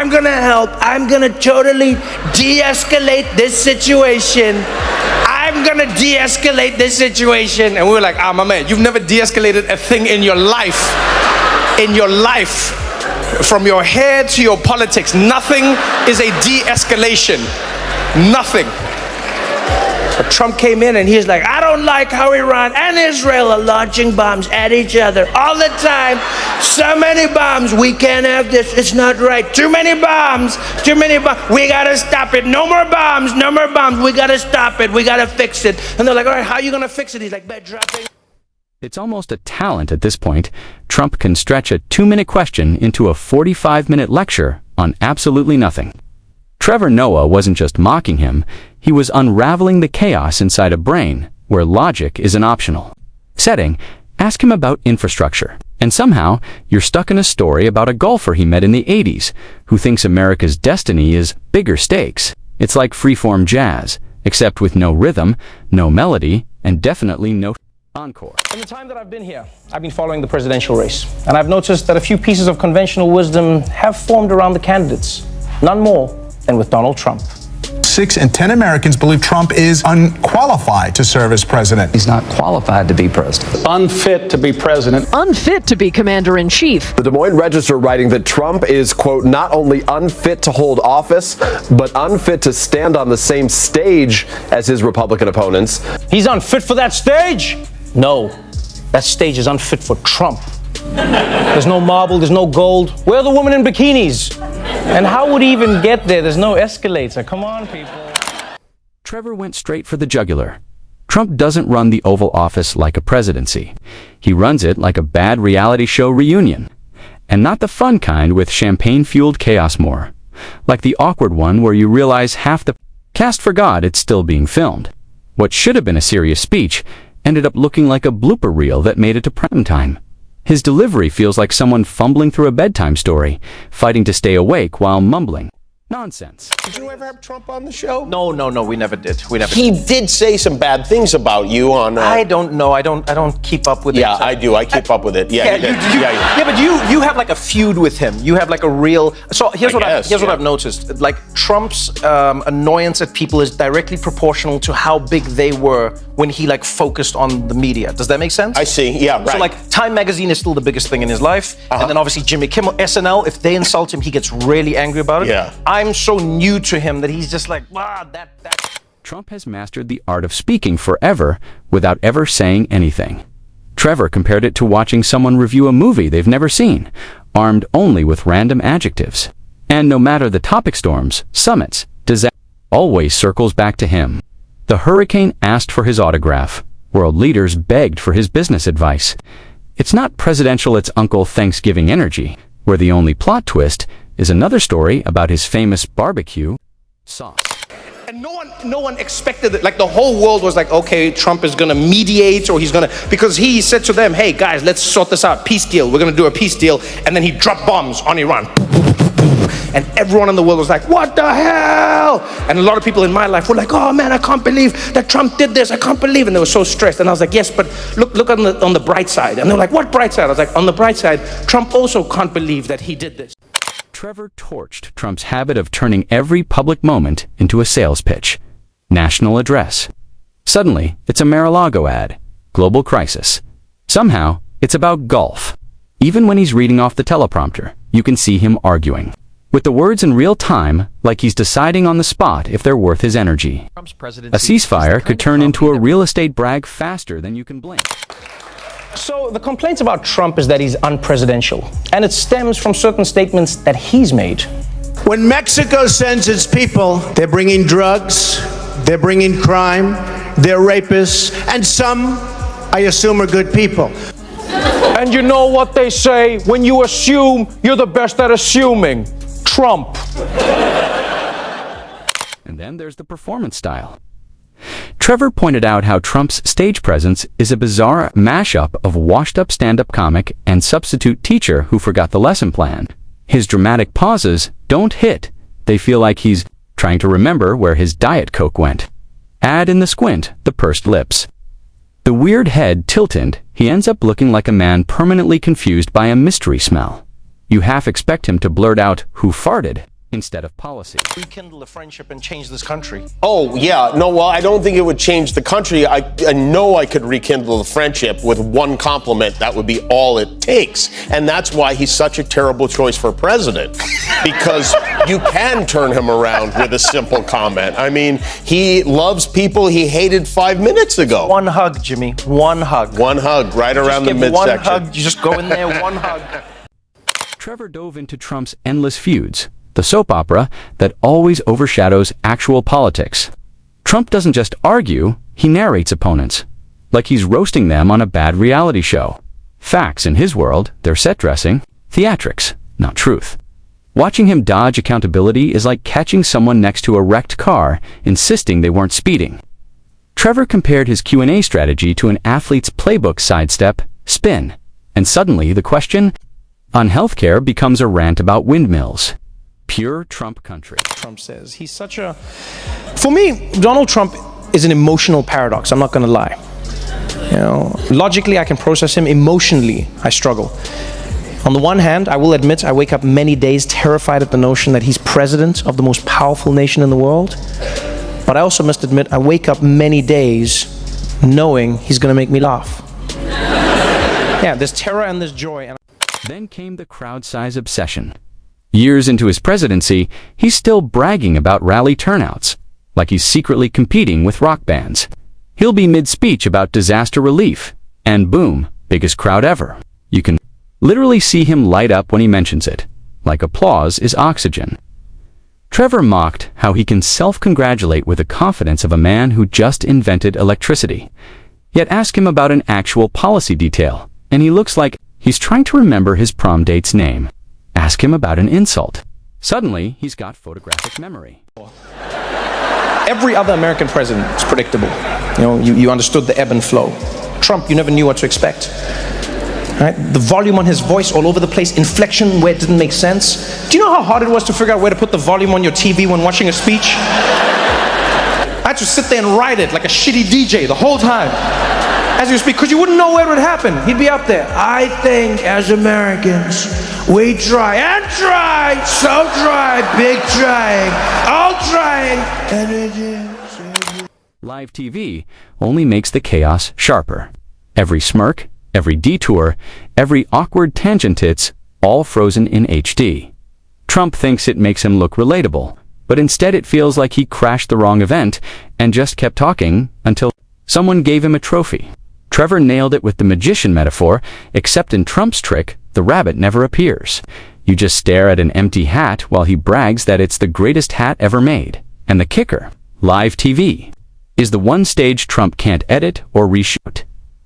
I'm gonna help. I'm gonna totally de-escalate this situation. I'm gonna de-escalate this situation. And we were like, my man, you've never de-escalated a thing in your life. In your life. From your hair to your politics, nothing is a de-escalation. Nothing. But Trump came in and he's like, I don't like how Iran and Israel are launching bombs at each other all the time. So many bombs, we can't have this, it's not right. Too many bombs, we gotta stop it. No more bombs, we gotta stop it, we gotta fix it. And they're like, all right, how are you gonna fix it? He's like, by dropping. It's almost a talent at this point. Trump can stretch a 2-minute question into a 45-minute lecture on absolutely nothing. Trevor Noah wasn't just mocking him, he was unraveling the chaos inside a brain where logic is an optional setting. Ask him about infrastructure, and somehow you're stuck in a story about a golfer he met in the 80s who thinks America's destiny is bigger stakes. It's like freeform jazz, except with no rhythm, no melody, and definitely no encore. In the time that I've been here, I've been following the presidential race, and I've noticed that a few pieces of conventional wisdom have formed around the candidates. None more than with Donald Trump. 6 in 10 Americans believe Trump is unqualified to serve as president. He's not qualified to be president. Unfit to be president. Unfit to be commander-in-chief. The Des Moines Register writing that Trump is, quote, not only unfit to hold office, but unfit to stand on the same stage as his Republican opponents. He's unfit for that stage? No, that stage is unfit for Trump. There's no marble, there's no gold. Where are the women in bikinis? And how would he even get there? There's no escalator. Come on, people. Trevor went straight for the jugular. Trump doesn't run the Oval Office like a presidency. He runs it like a bad reality show reunion. And not the fun kind with champagne-fueled chaos more. Like the awkward one where you realize half the cast forgot it's still being filmed. What should have been a serious speech ended up looking like a blooper reel that made it to prime time. His delivery feels like someone fumbling through a bedtime story, fighting to stay awake while mumbling nonsense. Did you ever have Trump on the show? No, we never did. He did say some bad things about you on... I don't know. I don't keep up with it. Yeah, I do. I keep up with it. Yeah, you did. Yeah, but you have like a feud with him. You have like a real... So here's what I've noticed. Like Trump's annoyance at people is directly proportional to how big they were when he like focused on the media. Does that make sense? I see. Yeah, right. So like Time Magazine is still the biggest thing in his life. And then obviously Jimmy Kimmel, SNL, if they insult him, he gets really angry about it. Yeah. I'm so new to him that he's just like, that. Trump has mastered the art of speaking forever without ever saying anything. Trevor compared it to watching someone review a movie they've never seen, armed only with random adjectives. And no matter the topic storms, summits, disaster, always circles back to him. The hurricane asked for his autograph. World leaders begged for his business advice. It's not presidential, it's Uncle Thanksgiving energy, where the only plot twist is another story about his famous barbecue sauce. And no one expected it. Like the whole world was like, okay, Trump is gonna mediate, or he's gonna, because he said to them, hey guys, let's sort this out, peace deal, we're gonna do a peace deal, and then he dropped bombs on Iran. And everyone in the world was like, what the hell? And a lot of people in my life were like, oh man, I can't believe that Trump did this, I can't believe, and they were so stressed. And I was like, yes, but look on the bright side. And they're like, what bright side? I was like, on the bright side, Trump also can't believe that he did this. Trevor torched Trump's habit of turning every public moment into a sales pitch. National address. Suddenly, it's a Mar-a-Lago ad. Global crisis. Somehow, it's about golf. Even when he's reading off the teleprompter, you can see him arguing. With the words in real time, like he's deciding on the spot if they're worth his energy. A ceasefire could turn into a real estate brag faster than you can blink. So the complaints about Trump is that he's unpresidential, and it stems from certain statements that he's made. When Mexico sends its people, they're bringing drugs, they're bringing crime, they're rapists, and some, I assume, are good people. And you know what they say, when you assume, you're the best at assuming. Trump. And then there's the performance style. Trevor pointed out how Trump's stage presence is a bizarre mashup of washed-up stand-up comic and substitute teacher who forgot the lesson plan. His dramatic pauses don't hit. They feel like he's trying to remember where his Diet Coke went. Add in the squint, the pursed lips. The weird head tilted, he ends up looking like a man permanently confused by a mystery smell. You half expect him to blurt out, "Who farted?" instead of policy. Rekindle a friendship and change this country. Oh, yeah. No, well, I don't think it would change the country. I know I could rekindle the friendship with one compliment. That would be all it takes. And that's why he's such a terrible choice for president. Because you can turn him around with a simple comment. I mean, he loves people he hated 5 minutes ago. One hug, Jimmy. One hug. One hug right around the One midsection. hug. You just go in there, one hug. Trevor dove into Trump's endless feuds, the soap opera that always overshadows actual politics. Trump doesn't just argue, he narrates opponents, like he's roasting them on a bad reality show. Facts in his world, they're set dressing, theatrics, not truth. Watching him dodge accountability is like catching someone next to a wrecked car, insisting they weren't speeding. Trevor compared his Q&A strategy to an athlete's playbook sidestep, spin, and suddenly the question on healthcare becomes a rant about windmills. Pure Trump country. Trump says he's such a... For me, Donald Trump is an emotional paradox. I'm not going to lie. You know, logically, I can process him. Emotionally, I struggle. On the one hand, I will admit I wake up many days terrified at the notion that he's president of the most powerful nation in the world. But I also must admit I wake up many days knowing he's going to make me laugh. Yeah, there's terror and there's joy. And then came the crowd size obsession. Years into his presidency, he's still bragging about rally turnouts, like he's secretly competing with rock bands. He'll be mid-speech about disaster relief, and boom, biggest crowd ever. You can literally see him light up when he mentions it, like applause is oxygen. Trevor mocked how he can self-congratulate with the confidence of a man who just invented electricity. Yet ask him about an actual policy detail, and he looks like he's trying to remember his prom date's name. Ask him about an insult. Suddenly, he's got photographic memory. every other American president is predictable. You know, you understood the ebb and flow. Trump, you never knew what to expect. Right? The volume on his voice all over the place, inflection where it didn't make sense. Do you know how hard it was to figure out where to put the volume on your TV when watching a speech? I had to sit there and write it like a shitty DJ the whole time as you speak, because you wouldn't know where it would happen. He'd be up there. I think as Americans, we try and try, so try, big trying, all trying, and it is. Live TV only makes the chaos sharper. Every smirk, every detour, every awkward tangent, it's all frozen in HD. Trump thinks it makes him look relatable, but instead it feels like he crashed the wrong event and just kept talking until someone gave him a trophy. Trevor nailed it with the magician metaphor, except in Trump's trick, the rabbit never appears. You just stare at an empty hat while he brags that it's the greatest hat ever made. And the kicker, live TV, is the one stage Trump can't edit or reshoot.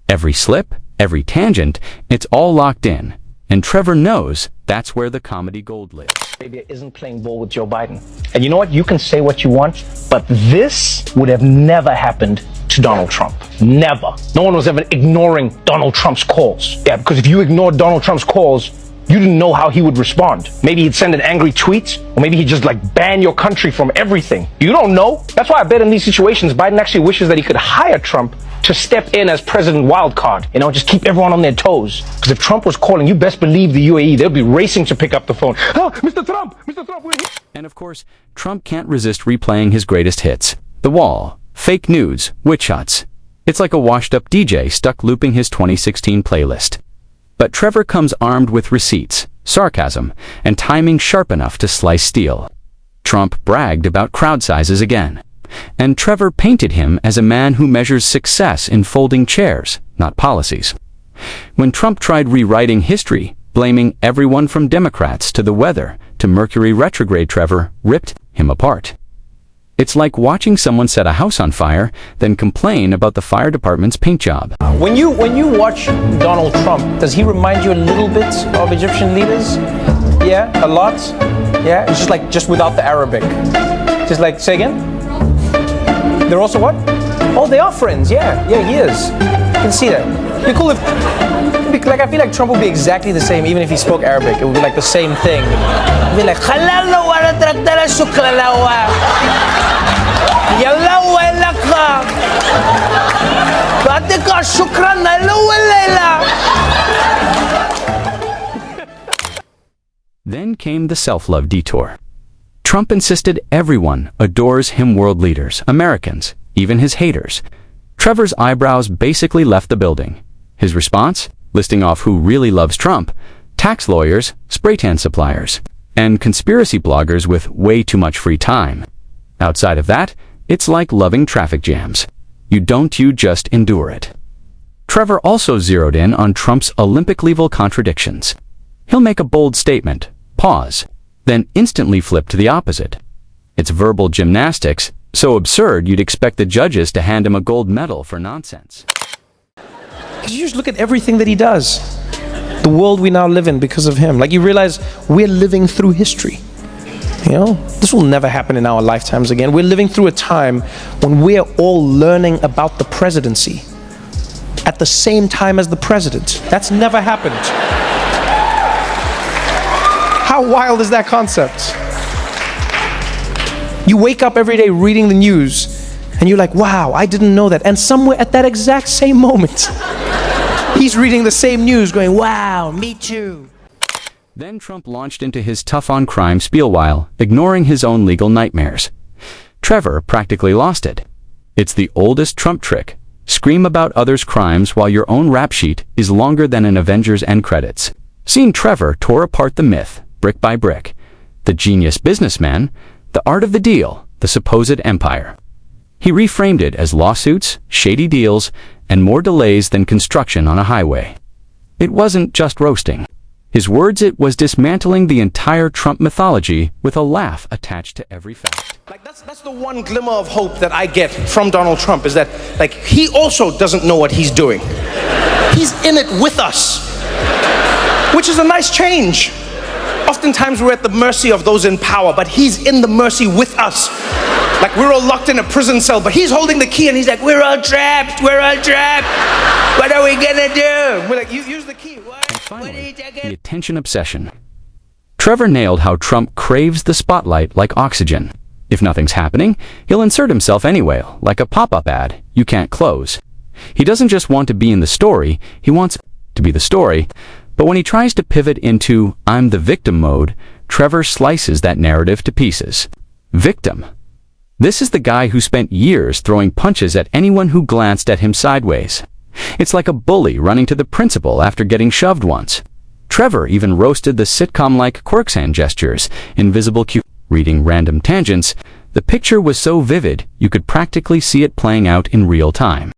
Every slip, every tangent, it's all locked in. And Trevor knows that's where the comedy gold lives. Arabia isn't playing ball with Joe Biden. And you know what? You can say what you want, but this would have never happened to Donald Trump. Never. No one was ever ignoring Donald Trump's calls. Yeah, because if you ignored Donald Trump's calls, you didn't know how he would respond. Maybe he'd send an angry tweet, or maybe he'd just ban your country from everything. You don't know. That's why I bet in these situations, Biden actually wishes that he could hire Trump to step in as President Wildcard, just keep everyone on their toes. Because if Trump was calling, you best believe the UAE, they'll be racing to pick up the phone. Oh, Mr. Trump, we're here. And of course, Trump can't resist replaying his greatest hits. The Wall, fake news, witch shots. It's like a washed-up DJ stuck looping his 2016 playlist. But Trevor comes armed with receipts, sarcasm, and timing sharp enough to slice steel. Trump bragged about crowd sizes again. And Trevor painted him as a man who measures success in folding chairs, not policies. When Trump tried rewriting history, blaming everyone from Democrats to the weather to Mercury retrograde, Trevor ripped him apart. It's like watching someone set a house on fire, then complain about the fire department's paint job. When you watch Donald Trump, does he remind you a little bit of Egyptian leaders? Yeah, a lot. Yeah, it's just without the Arabic. Just like, say again? They're also what? Oh, they are friends. Yeah, he is. You can see that. It'd be cool if, I feel like Trump would be exactly the same even if he spoke Arabic. It would be like the same thing. It'd be like, Then came the self-love detour. Trump insisted everyone adores him, world leaders, Americans, even his haters. Trevor's eyebrows basically left the building. His response? Listing off who really loves Trump: tax lawyers, spray tan suppliers, and conspiracy bloggers with way too much free time. Outside of that, it's like loving traffic jams. You just endure it. Trevor also zeroed in on Trump's Olympic-level contradictions. He'll make a bold statement, pause, then instantly flip to the opposite. It's verbal gymnastics, so absurd you'd expect the judges to hand him a gold medal for nonsense. You just look at everything that he does. The world we now live in because of him. Like, you realize we're living through history. You know, this will never happen in our lifetimes again. We're living through a time when we're all learning about the presidency at the same time as the president. That's never happened. How wild is that concept? You wake up every day reading the news and you're like, wow, I didn't know that. And somewhere at that exact same moment, he's reading the same news going, wow, me too. Then Trump launched into his tough-on-crime spiel while ignoring his own legal nightmares. Trevor practically lost it. It's the oldest Trump trick. Scream about others' crimes while your own rap sheet is longer than an Avengers end credits. Seeing Trevor tore apart the myth, brick by brick. The genius businessman, the art of the deal, the supposed empire. He reframed it as lawsuits, shady deals, and more delays than construction on a highway. It wasn't just roasting. His words, it was dismantling the entire Trump mythology with a laugh attached to every fact. Like, that's the one glimmer of hope that I get from Donald Trump, is that, like, he also doesn't know what he's doing. He's in it with us, which is a nice change. Oftentimes we're at the mercy of those in power, but he's in the mercy with us. Like, we're all locked in a prison cell, but he's holding the key and he's like, we're all trapped, we're all trapped. What are we gonna do? We're like, use the key. What? Finally, the attention obsession. Trevor nailed how Trump craves the spotlight like oxygen. If nothing's happening, he'll insert himself anyway, like a pop-up ad you can't close. He doesn't just want to be in the story, he wants to be the story. But when he tries to pivot into I'm the victim mode, Trevor slices that narrative to pieces. Victim. This is the guy who spent years throwing punches at anyone who glanced at him sideways. It's like a bully running to the principal after getting shoved once. Trevor even roasted the sitcom-like quirks, hand gestures, invisible cue, reading random tangents. The picture was so vivid, you could practically see it playing out in real time.